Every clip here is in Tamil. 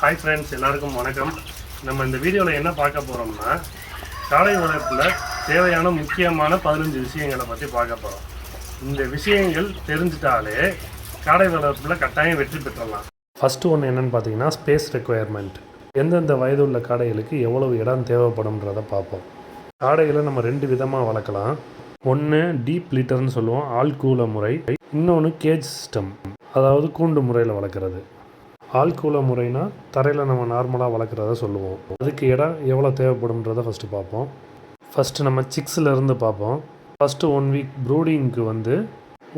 ஹாய் ஃப்ரெண்ட்ஸ், எல்லாருக்கும் வணக்கம். நம்ம இந்த வீடியோவில் என்ன பார்க்க போகிறோம்னா, காடை வளர்ப்பில் தேவையான முக்கியமான 15 விஷயங்களை பற்றி பார்க்க போகிறோம். இந்த விஷயங்கள் தெரிஞ்சிட்டாலே காடை வளர்ப்பில் கட்டாயம் வெற்றி பெற்றலாம். ஃபஸ்ட்டு ஒன்று என்னென்னு பார்த்தீங்கன்னா, ஸ்பேஸ் ரெக்குயர்மெண்ட். எந்தெந்த வயது உள்ள காடைகளுக்கு எவ்வளவு இடம் தேவைப்படும்ன்றதை பார்ப்போம். காடைகளை நம்ம 2 விதமாக வளர்க்கலாம். ஒன்று டீப் லிட்டர்னு சொல்லுவோம், ஆழ்கூள முறை. இன்னொன்று கேஜ் சிஸ்டம், அதாவது கூண்டு முறையில் வளர்க்குறது. ஆழ்கூள முறைனா தரையில் நம்ம நார்மலாக வளர்க்குறத சொல்லுவோம். அதுக்கு இடம் எவ்வளோ தேவைப்படும்ன்றதை ஃபஸ்ட்டு பார்ப்போம். ஃபஸ்ட்டு நம்ம சிக்ஸில் பார்ப்போம். ஃபஸ்ட்டு 1 வீக் ப்ரூடிங்க்கு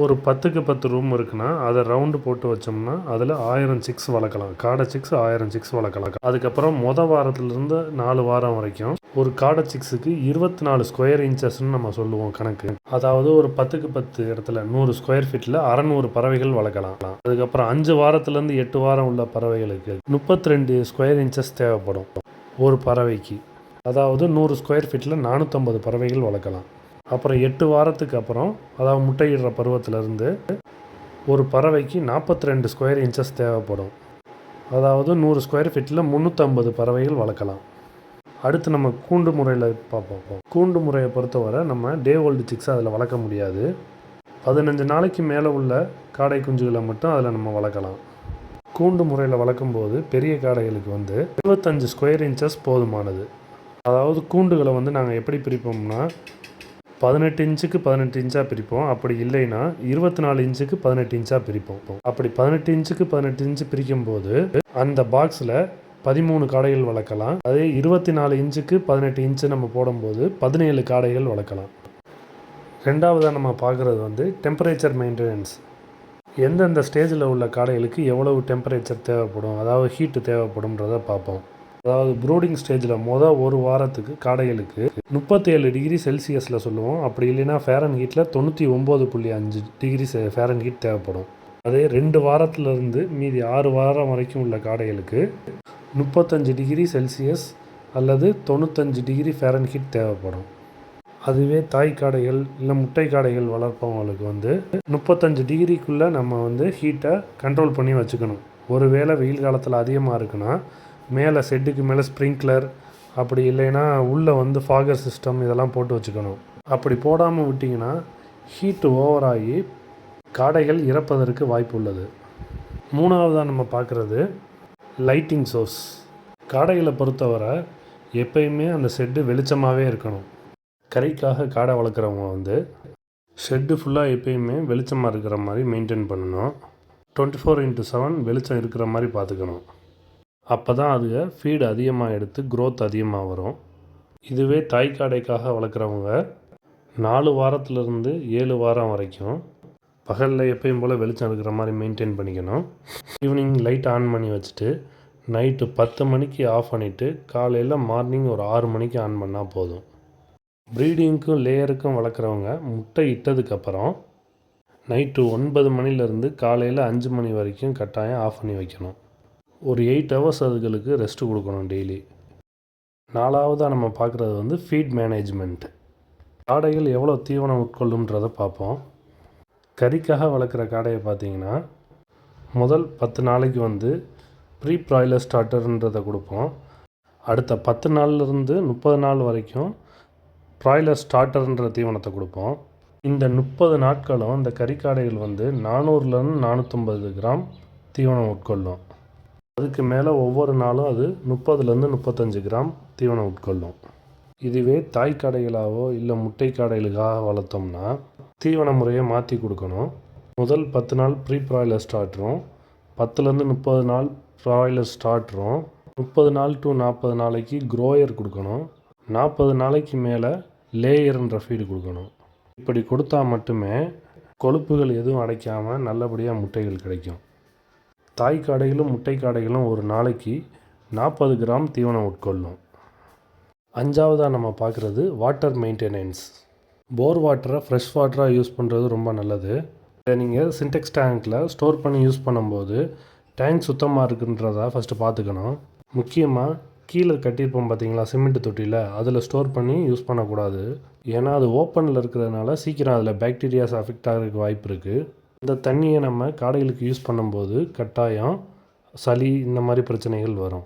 ஒரு 10க்கு 10 ரூம் இருக்குன்னா அதை ரவுண்டு போட்டு வச்சோம்னா அதில் 1000 சிக்ஸ் வளர்க்கலாம். காடை சிக்ஸ் 1000 சிக்ஸ் வளர்க்கலாம். அதுக்கப்புறம் வாரத்துலேருந்து 4 வாரம் வரைக்கும் ஒரு காடை சிக்ஸுக்கு 24 ஸ்கொயர் இன்ச்சஸ்ன்னு நம்ம சொல்லுவோம் கணக்கு. அதாவது ஒரு 10க்கு 10 இடத்துல 100 ஸ்கொயர் ஃபீட்டில் 600 பறவைகள் வளர்க்கலாம். அதுக்கப்புறம் 5 வாரத்துலேருந்து 8 வாரம் உள்ள பறவைகளுக்கு 32 ஸ்கொயர் இன்ச்சஸ் தேவைப்படும் ஒரு பறவைக்கு. அதாவது 100 ஸ்கொயர் ஃபீட்டில் 450 பறவைகள் வளர்க்கலாம். அப்புறம் 8 வாரத்துக்கு அப்புறம், அதாவது முட்டையிடுற பருவத்திலேருந்து ஒரு பறவைக்கு 42 ஸ்கொயர் இன்ச்சஸ் தேவைப்படும். அதாவது 100 ஸ்கொயர் ஃபீட்டில் 350 பறவைகள் வளர்க்கலாம். அடுத்து நம்ம கூண்டு முறையில் பார்ப்போம். கூண்டு முறையை பொறுத்தவரை நம்ம டே ஓல்டு சிக்ஸ் அதில் வளர்க்க முடியாது. 15 நாளைக்கு மேலே உள்ள காடை குஞ்சுகளை மட்டும் அதில் நம்ம வளர்க்கலாம். கூண்டு முறையில் வளர்க்கும்போது பெரிய காடைகளுக்கு 25 ஸ்கொயர் இன்ச்சஸ் போதுமானது. அதாவது கூண்டுகளை நாங்கள் எப்படி பிரிப்போம்னா, 18 இன்ச்சுக்கு 18 இன்ச்சாக பிரிப்போம். அப்படி இல்லைன்னா 24 இன்ச்சுக்கு 18 இன்ச்சாக பிரிப்போம். அப்படி 18 இன்ச்சுக்கு 18 இன்ச்சு பிரிக்கும்போது அந்த பாக்ஸில் 13 காடைகள் வளர்க்கலாம். அதே 24 இன்ச்சுக்கு 18 இன்ச்சு நம்ம போடும்போது 17 காடைகள் வளர்க்கலாம். ரெண்டாவதாக நம்ம பார்க்குறது டெம்பரேச்சர் மெயின்டெனன்ஸ். எந்தெந்த ஸ்டேஜில் உள்ள காடைகளுக்கு எவ்வளவு டெம்பரேச்சர் தேவைப்படும், அதாவது ஹீட்டு தேவைப்படும்ன்றதை பார்ப்போம். அதாவது ப்ரூடிங் ஸ்டேஜில் ஒரு வாரத்துக்கு காடைகளுக்கு 37 டிகிரி செல்சியஸில் சொல்லுவோம். அப்படி இல்லைன்னா ஃபேரன்ஹீட்டில் 99.5 டிகிரி ஃபேரன்ஹீட் தேவைப்படும். அதே 2 வாரத்துலேருந்து மீதி 6 வாரம் வரைக்கும் உள்ள காடைகளுக்கு 35 டிகிரி செல்சியஸ் அல்லது 95 டிகிரி ஃபேரன்ஹீட் தேவைப்படும். அதுவே தாய் காடைகள் இல்லை முட்டை காடைகள் வளர்ப்பவங்களுக்கு 35 டிகிரிக்குள்ளே நம்ம ஹீட்டை கண்ட்ரோல் பண்ணி வச்சுக்கணும். ஒருவேளை வெயில் காலத்தில் அதிகமாக இருக்குன்னா மேலே ஷெட்டுக்கு மேலே ஸ்ப்ரிங்க்லர், அப்படி இல்லைன்னா உள்ளே ஃபாகர் சிஸ்டம் இதெல்லாம் போட்டு வச்சுக்கணும். அப்படி போடாமல் விட்டிங்கன்னா ஹீட்டு ஓவராகி காடைகள் இறப்பதற்கு வாய்ப்பு உள்ளது. மூணாவதாக நம்ம பார்க்குறது லைட்டிங் சோர்ஸ். காடைகளை பொறுத்தவரை எப்பயுமே அந்த ஷெட்டு வெளிச்சமாகவே இருக்கணும். கறிக்காக காடை வளர்க்குறவங்க ஷெட்டு ஃபுல்லாக எப்பயுமே வெளிச்சமாக இருக்கிற மாதிரி மெயின்டைன் பண்ணணும். 24x7 வெளிச்சம் இருக்கிற மாதிரி பார்த்துக்கணும். அப்போ தான் அதுங்க ஃபீடு அதிகமாக எடுத்து க்ரோத் அதிகமாக வரும். இதுவே தாய்க்காடைக்காக வளர்க்குறவங்க 4 வாரத்துலேருந்து 7 வாரம் வரைக்கும் பகலில் எப்பயும் போல் வெளிச்சம் இருக்கிற மாதிரி மெயின்டைன் பண்ணிக்கணும். ஈவினிங் லைட் ஆன் பண்ணி வச்சுட்டு நைட்டு 10 மணிக்கு ஆஃப் பண்ணிவிட்டு காலையில் மார்னிங் ஒரு 6 மணிக்கு ஆன் பண்ணால் போதும். ப்ரீடிங்க்கும் லேயருக்கும் வளர்க்குறவங்க முட்டை இட்டதுக்கப்புறம் நைட்டு 9 மணிலேருந்து காலையில் 5 மணி வரைக்கும் கட்டாயம் ஆஃப் பண்ணி வைக்கணும். ஒரு 8 ஹவர்ஸ் அதுகளுக்கு ரெஸ்ட்டு கொடுக்கணும் டெய்லி. நாலாவதாக நம்ம பார்க்குறது ஃபீட் மேனேஜ்மெண்ட். காடைகள் எவ்வளோ தீவனம் உட்கொள்ளுன்றதை பார்ப்போம். கறிக்காக வளர்க்குற காடையை பார்த்திங்கன்னா முதல் 10 நாளைக்கு ப்ரீ ப்ராய்லர் ஸ்டார்டர்ன்றதை கொடுப்போம். அடுத்த 10 நாள்லேருந்து 30 நாள் வரைக்கும் ப்ராய்லர் ஸ்டார்டர்ன்ற தீவனத்தை கொடுப்போம். இந்த 30 நாட்களும் இந்த கறிக்காடைகள் 400லேருந்து 450 கிராம் தீவனம் உட்கொள்ளும். அதுக்கு மேலே ஒவ்வொரு நாளும் அது 30லேருந்து 35 கிராம் தீவனம் உட்கொள்ளும். இதுவே தாய் காடைகளாகவோ இல்லை முட்டை காடைகளுக்காக வளர்த்தோம்னா தீவன முறையை மாற்றி கொடுக்கணும். முதல் 10 நாள் ப்ரீ ப்ராய்லர் ஸ்டார்டரும், 10லேருந்து 30 நாள் ப்ராய்லர் ஸ்டார்டரும், 30 நாள் டு 40 நாளைக்கு க்ரோயர் கொடுக்கணும். 40 நாளைக்கு மேலே லேயர்ன்ற ஃபீடு கொடுக்கணும். இப்படி கொடுத்தா மட்டுமே கொழுப்புகள் எதுவும் அடைக்காமல் நல்லபடியாக முட்டைகள் கிடைக்கும். தாய் காடைகளும் முட்டை காடைகளும் ஒரு நாளைக்கு 40 கிராம் தீவனம் உட்கொள்ளும். அஞ்சாவதாக நம்ம பார்க்குறது வாட்டர் மெயின்டெனன்ஸ். போர் வாட்டரை ஃப்ரெஷ் வாட்டராக யூஸ் பண்ணுறது ரொம்ப நல்லது. இதை நீங்கள் சின்டெக்ஸ் டேங்க்கில் ஸ்டோர் பண்ணி யூஸ் பண்ணும்போது டேங்க் சுத்தமாக இருக்குன்றதை ஃபஸ்ட்டு பார்த்துக்கணும். முக்கியமாக கீழே கட்டியிருப்போம் பார்த்தீங்களா சிமெண்ட் தொட்டியில், அதில் ஸ்டோர் பண்ணி யூஸ் பண்ணக்கூடாது. ஏன்னா அது ஓப்பனில் இருக்கிறதுனால சீக்கிரம் அதில் பாக்டீரியாஸ் அஃபெக்ட் ஆகிறதுக்கு வாய்ப்பு இருக்குது. இந்த தண்ணியை நம்ம காடைகளுக்கு யூஸ் பண்ணும்போது கட்டாயம் சளி இந்த மாதிரி பிரச்சனைகள் வரும்.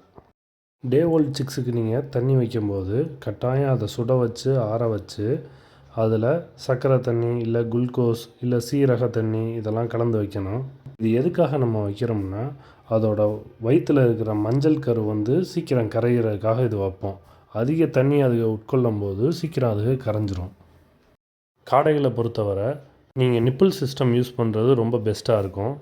டே ஓல்ட் சிக்ஸுக்கு நீங்கள் தண்ணி வைக்கும்போது கட்டாயம் அதை சுட வச்சு ஆற வச்சு அதில் சர்க்கரை தண்ணி இல்லை குளுக்கோஸ் இல்லை சீரக தண்ணி இதெல்லாம் கலந்து வைக்கணும். இது எதுக்காக நம்ம வைக்கிறோம்னா அதோட வயிற்றில் இருக்கிற மஞ்சள் கரு சீக்கிரம் கரைகிறதுக்காக இது வைப்போம். அதிக தண்ணி அது உட்கொள்ளும் போது சீக்கிரம் அது கரைஞ்சிரும். காடைகளை பொறுத்தவரை நீங்கள் நிப்பிள் சிஸ்டம் யூஸ் பண்ணுறது ரொம்ப பெஸ்ட்டாக இருக்கும்.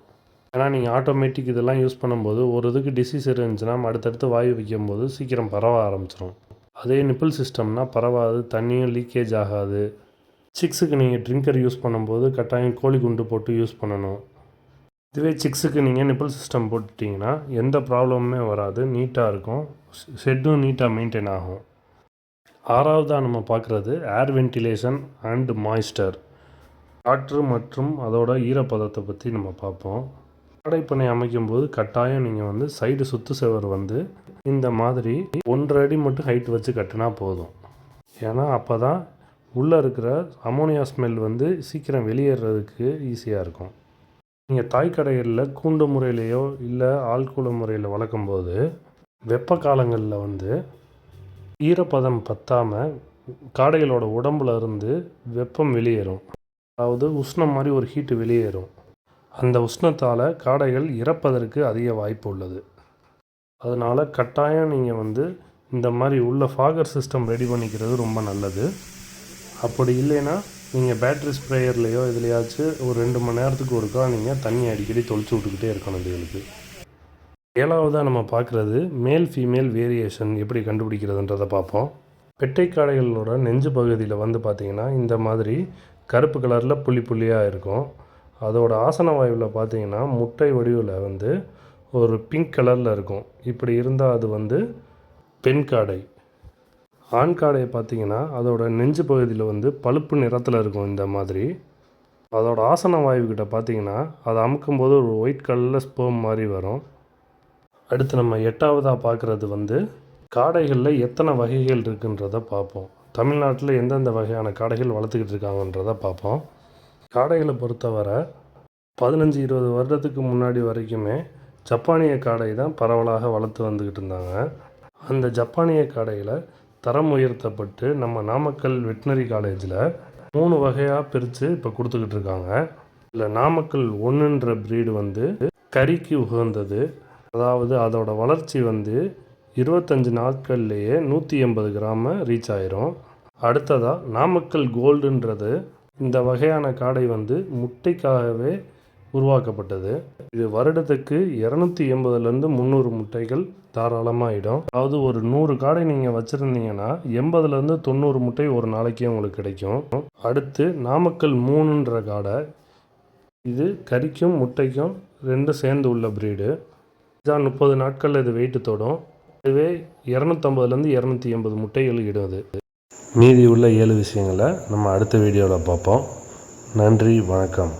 ஏன்னா நீங்கள் ஆட்டோமேட்டிக் இதெல்லாம் யூஸ் பண்ணும்போது ஒரு இதுக்கு டிசீஸ் இருந்துச்சுன்னா அடுத்தடுத்து வாயு வைக்கும்போது சீக்கிரம் பரவ ஆரம்பிச்சிடும். அதே நிப்பிள் சிஸ்டம்னா பரவாது, தண்ணியும் லீக்கேஜ் ஆகாது. சிக்ஸுக்கு நீங்கள் ட்ரிங்கர் யூஸ் பண்ணும்போது கட்டாயம் கோழி குண்டு போட்டு யூஸ் பண்ணணும். இதுவே சிக்ஸுக்கு நீங்கள் நிப்பிள் சிஸ்டம் போட்டுட்டிங்கன்னா எந்த ப்ராப்ளமுமே வராது, நீட்டாக இருக்கும், ஷெட்டும் நீட்டாக மெயின்டைன் ஆகும். ஆறாவதாக நம்ம பார்க்குறது ஏர் வென்டிலேஷன் அண்ட் மாய்ஸ்டர். காற்று மற்றும் அதோட ஈரப்பதத்தை பற்றி நம்ம பார்ப்போம். காடைப்பண்ணை அமைக்கும்போது கட்டாயம் நீங்கள் சைடு சுற்று சுவர் இந்த மாதிரி 1.5 அடி மட்டும் ஹைட் வச்சு கட்டினா போதும். ஏன்னா அப்போ தான் உள்ளே இருக்கிற அமோனியா ஸ்மெல் சீக்கிரம் வெளியேறதுக்கு ஈஸியாக இருக்கும். நீங்கள் தாய்க்கடைகளில் கூண்டு முறையிலையோ இல்லை ஆழ்கூட முறையில் வளர்க்கும்போது வெப்ப காலங்களில் ஈரப்பதம் பற்றாமல் காடைகளோட உடம்புல இருந்து வெப்பம் வெளியேறும். அதாவது உஷ்ணம் மாதிரி ஒரு ஹீட்டு வெளியேறும். அந்த உஷ்ணத்தால் காடைகள் இறப்பதற்கு அதிக வாய்ப்பு உள்ளது. அதனால் கட்டாயம் நீங்கள் இந்த மாதிரி உள்ள ஃபாகர் சிஸ்டம் ரெடி பண்ணிக்கிறது ரொம்ப நல்லது. அப்படி இல்லைன்னா நீங்கள் பேட்ரி ஸ்ப்ரேயர்லேயோ இதுலையாச்சும் ஒரு 2 மணி நேரத்துக்கு ஒருக்கா நீங்கள் தண்ணி அடிக்கடி தொளிச்சு விட்டுக்கிட்டே இருக்கணும் இதுகளுக்கு. 7வதாக நம்ம பார்க்குறது மேல் ஃபீமேல் வேரியேஷன் எப்படி கண்டுபிடிக்கிறதுன்றதை பார்ப்போம். பெட்டை காடைகளோட நெஞ்சு பகுதியில் பார்த்திங்கன்னா இந்த மாதிரி கருப்பு கலரில் புள்ளி புள்ளியாக இருக்கும். அதோட ஆசன வாயுவில் பார்த்திங்கன்னா முட்டை வடிவில் ஒரு பிங்க் கலரில் இருக்கும். இப்படி இருந்தால் அது பெண் காடை. ஆண் காடையை பார்த்திங்கன்னா அதோட நெஞ்சு பகுதியில் பழுப்பு நிறத்தில் இருக்கும். இந்த மாதிரி அதோட ஆசன வாயுக்கிட்ட பார்த்திங்கன்னா அதை அமுக்கும்போது ஒரு ஒயிட் கலரில் ஸ்பெர்ம் மாதிரி வரும். அடுத்து நம்ம 8வதாக பார்க்குறது காடைகளில் எத்தனை வகைகள் இருக்குன்றதை பார்ப்போம். தமிழ்நாட்டில் எந்தெந்த வகையான காடைகள் வளர்த்துக்கிட்டு இருக்காங்கன்றதை பார்ப்போம். காடைகளை பொறுத்தவரை 15-20 வருடத்துக்கு முன்னாடி வரைக்குமே ஜப்பானிய காடை தான் பரவலாக வளர்த்து வந்துக்கிட்டு இருந்தாங்க. அந்த ஜப்பானிய காடையில் தரம் உயர்த்தப்பட்டு நம்ம நாமக்கல் வெட்டினரி காலேஜில் 3 வகையாக பிரித்து இப்போ கொடுத்துக்கிட்டு இருக்காங்க. இல்லை நாமக்கல் 1ன்ற ப்ரீடு கறிக்கு உகந்தது. அதாவது அதோட வளர்ச்சி 25 நாட்கள்லேயே 180 கிராம ரீச் ஆயிரும். அடுத்ததாக நாமக்கல் கோல்டுன்றது இந்த வகையான காடை முட்டைக்காகவே உருவாக்கப்பட்டது. இது வருடத்துக்கு 280லேருந்து 300 முட்டைகள் தாராளமாக இடும். அதாவது ஒரு 100 காடை நீங்கள் வச்சுருந்தீங்கன்னா 80லேருந்து 90 முட்டை ஒரு நாளைக்கே உங்களுக்கு கிடைக்கும். அடுத்து நாமக்கல் 3ன்ற காடை, இது கறிக்கும் முட்டைக்கும் 2 சேர்ந்து உள்ள ப்ரீடு. இதான் 30 நாட்களில் இது வெயிட்டு தொடும். இதுவே 250லேருந்து 280 முட்டைகள் இடுது. மீதி உள்ள 7 விஷயங்களை நம்ம அடுத்த வீடியோவில் பார்ப்போம். நன்றி, வணக்கம்.